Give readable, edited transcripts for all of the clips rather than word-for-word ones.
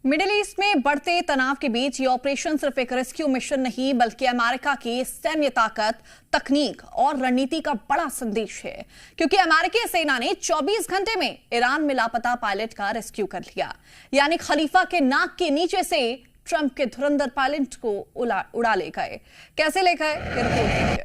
Middle east में बढ़ते तनाव के बीच ये ऑपरेशन सिर्फ एक रेस्क्यू मिशन नहीं बल्कि अमेरिका की सैन्य ताकत, तकनीक और रणनीति का बड़ा संदेश है, क्योंकि अमेरिकी सेना ने 24 घंटे में ईरान में लापता पायलट का रेस्क्यू कर लिया। यानी खलीफा के नाक के नीचे से ट्रंप के धुरंधर पायलट को उड़ा ले गए। कैसे ले गए, रिपोर्ट कीजिए।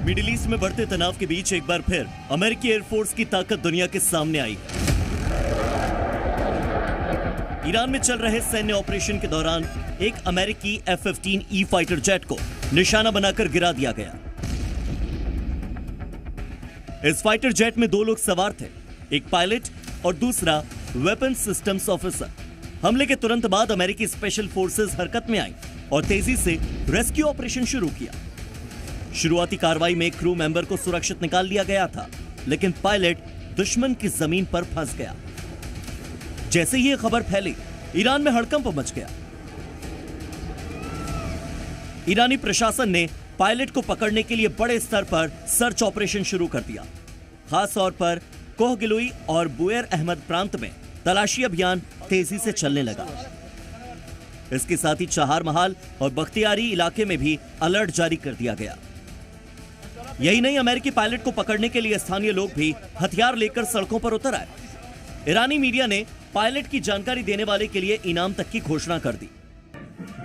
मिडिल ईस्ट में बढ़ते तनाव के बीच एक बार फिर अमेरिकी एयरफोर्स की ताकत दुनिया के सामने आई। ईरान में चल रहे सैन्य ऑपरेशन के दौरान एक अमेरिकी F-15E फाइटर जेट को निशाना बनाकर गिरा दिया गया। इस फाइटर जेट में 2 लोग सवार थे, एक पायलट और दूसरा वेपन सिस्टम्स ऑफिसर। हमले के तुरंत बाद अमेरिकी स्पेशल फोर्सेस हरकत में आई और तेजी से रेस्क्यू ऑपरेशन शुरू किया। शुरुआती कार्रवाई में क्रू मेंबर को सुरक्षित निकाल लिया गया था, लेकिन पायलट दुश्मन की जमीन पर फंस गया। जैसे ही यह खबर फैली, ईरान में हड़कंप मच गया। ईरानी प्रशासन ने पायलट को पकड़ने के लिए बड़े स्तर पर सर्च ऑपरेशन शुरू कर दिया। खास तौर पर कोहगिलुई और बुएर अहमद प्रांत में तलाशी अभियान तेजी से चलने लगा। इसके साथ ही चहार महाल और बख्तियारी इलाके में भी अलर्ट जारी कर दिया गया। यही नहीं, अमेरिकी पायलट को पकड़ने के लिए स्थानीय लोग भी हथियार लेकर सड़कों पर उतर आए। ईरानी मीडिया ने पायलट की जानकारी देने वाले के लिए इनाम तक की घोषणा कर दी।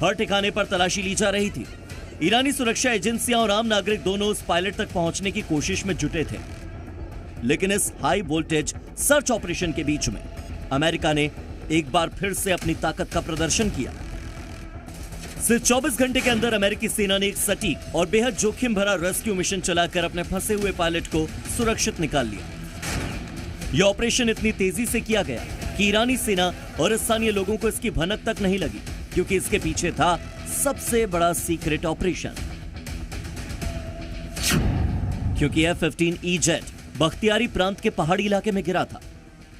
हर ठिकाने पर तलाशी ली जा रही थी। ईरानी सुरक्षा एजेंसियां और आम नागरिक दोनों उस पायलट तक पहुंचने की कोशिश में जुटे थे, लेकिन इस हाई वोल्टेज सर्च ऑपरेशन के बीच में अमेरिका ने एक बार फिर से अपनी ताकत का प्रदर्शन किया। सिर्फ 24 घंटे के अंदर अमेरिकी सेना ने एक सटीक और बेहद जोखिम भरा रेस्क्यू मिशन चलाकर अपने फंसे हुए पायलट को सुरक्षित निकाल लिया। यह ऑपरेशन इतनी तेजी से किया गया कि ईरानी सेना और स्थानीय लोगों को इसकी भनक तक नहीं लगी, क्योंकि इसके पीछे था सबसे बड़ा सीक्रेट ऑपरेशन। क्योंकि F-15E जेट बख्तियारी प्रांत के पहाड़ी इलाके में गिरा था।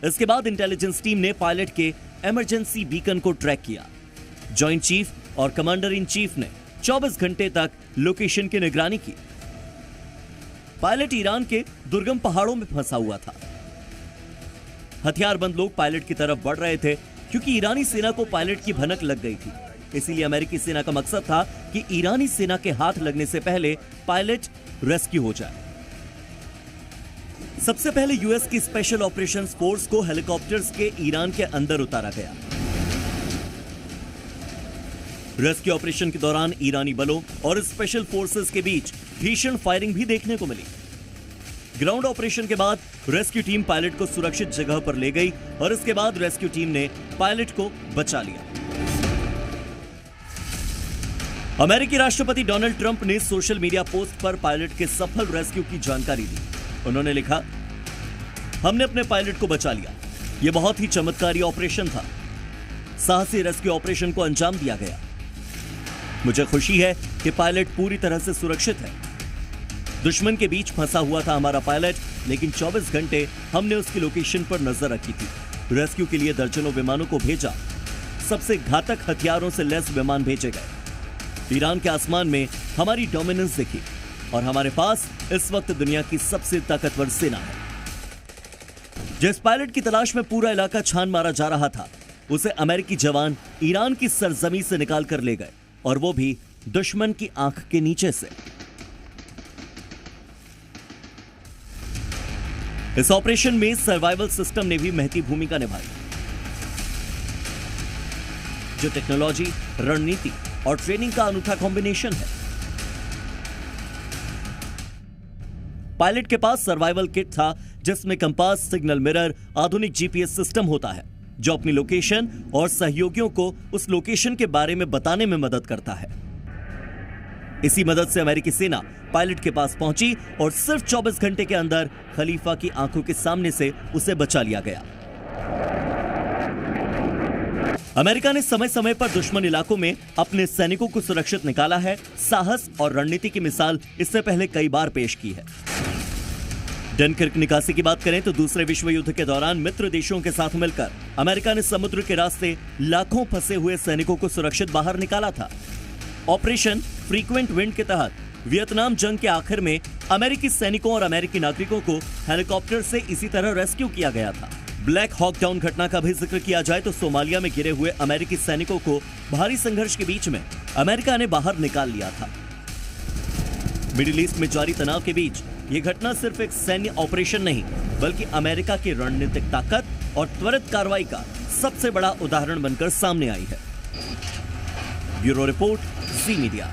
इसके बाद इंटेलिजेंस टीम ने पायलट के इमरजेंसी बीकन को ट्रैक किया। जॉइंट चीफ और कमांडर इन चीफ ने 24 घंटे तक लोकेशन की निगरानी की। पायलट ईरान के दुर्गम पहाड़ों में फंसा हुआ था। हथियारबंद लोग पायलट की तरफ बढ़ रहे थे, क्योंकि ईरानी सेना को पायलट की भनक लग गई थी। इसीलिए अमेरिकी सेना का मकसद था कि ईरानी सेना के हाथ लगने से पहले पायलट रेस्क्यू हो जाए। सबसे पहले यूएस की स्पेशल ऑपरेशंस फोर्स को हेलीकॉप्टर्स के ईरान के अंदर उतारा गया। रेस्क्यू ऑपरेशन के दौरान ईरानी बलों और स्पेशल फोर्सेस के बीच भीषण फायरिंग भी देखने को मिली। ग्राउंड ऑपरेशन के बाद रेस्क्यू टीम पायलट को सुरक्षित जगह पर ले गई और इसके बाद रेस्क्यू टीम ने पायलट को बचा लिया। अमेरिकी राष्ट्रपति डोनाल्ड ट्रंप ने सोशल मीडिया पोस्ट पर पायलट के सफल रेस्क्यू की जानकारी दी। उन्होंने लिखा, हमने अपने पायलट को बचा लिया। यह बहुत ही चमत्कारी ऑपरेशन था। साहसी रेस्क्यू ऑपरेशन को अंजाम दिया गया। मुझे खुशी है कि पायलट पूरी तरह से सुरक्षित है। दुश्मन के बीच फंसा हुआ था हमारा पायलट, लेकिन 24 घंटे हमने उसकी लोकेशन पर नजर रखी थी। रेस्क्यू के लिए दर्जनों विमानों को भेजा। सबसे घातक हथियारों से लैस विमान भेजे गए। ईरान के आसमान में हमारी डोमिनेंस दिखी और हमारे पास इस वक्त दुनिया की सबसे ताकतवर सेना है। जिस पायलट की तलाश में पूरा इलाका छान मारा जा रहा था, उसे अमेरिकी जवान ईरान की सरजमी से निकाल कर ले गए, और वो भी दुश्मन की आंख के नीचे से। इस ऑपरेशन में सर्वाइवल सिस्टम ने भी महती भूमिका निभाई, जो टेक्नोलॉजी, रणनीति और ट्रेनिंग का अनूठा कॉम्बिनेशन है। पायलट के पास सर्वाइवल किट था, जिसमें कंपास, सिग्नल मिरर, आधुनिक जीपीएस सिस्टम होता है, जो अपनी लोकेशन और सहयोगियों को उस लोकेशन के बारे में बताने में मदद करता है। इसी मदद से अमेरिकी सेना पायलट के पास पहुंची और सिर्फ 24 घंटे के अंदर खलीफा की आंखों के सामने से उसे बचा लिया गया। अमेरिका ने समय समय पर दुश्मन इलाकों में अपने सैनिकों को सुरक्षित निकाला है। साहस और रणनीति की मिसाल इससे पहले कई बार पेश की है। डनकिर्क निकासी की बात करें तो दूसरे विश्व युद्ध के दौरान मित्र देशों के साथ मिलकर अमेरिका ने समुद्र के रास्ते लाखों फंसे हुए सैनिकों को सुरक्षित बाहर निकाला था। ऑपरेशन फ्रीक्वेंट विंड के तहत वियतनाम जंग के आखिर में अमेरिकी सैनिकों और अमेरिकी नागरिकों को हेलीकॉप्टर से इसी तरह रेस्क्यू किया गया था। ब्लैक हॉक डाउन घटना का भी जिक्र किया जाए तो सोमालिया में गिरे हुए अमेरिकी सैनिकों को भारी संघर्ष के बीच में अमेरिका ने बाहर निकाल लिया था। मिडिल ईस्ट में जारी तनाव के बीच यह घटना सिर्फ एक सैन्य ऑपरेशन नहीं बल्कि अमेरिका की रणनीतिक ताकत और त्वरित कार्रवाई का सबसे बड़ा उदाहरण बनकर सामने आई है। ब्यूरो रिपोर्ट, जी मीडिया।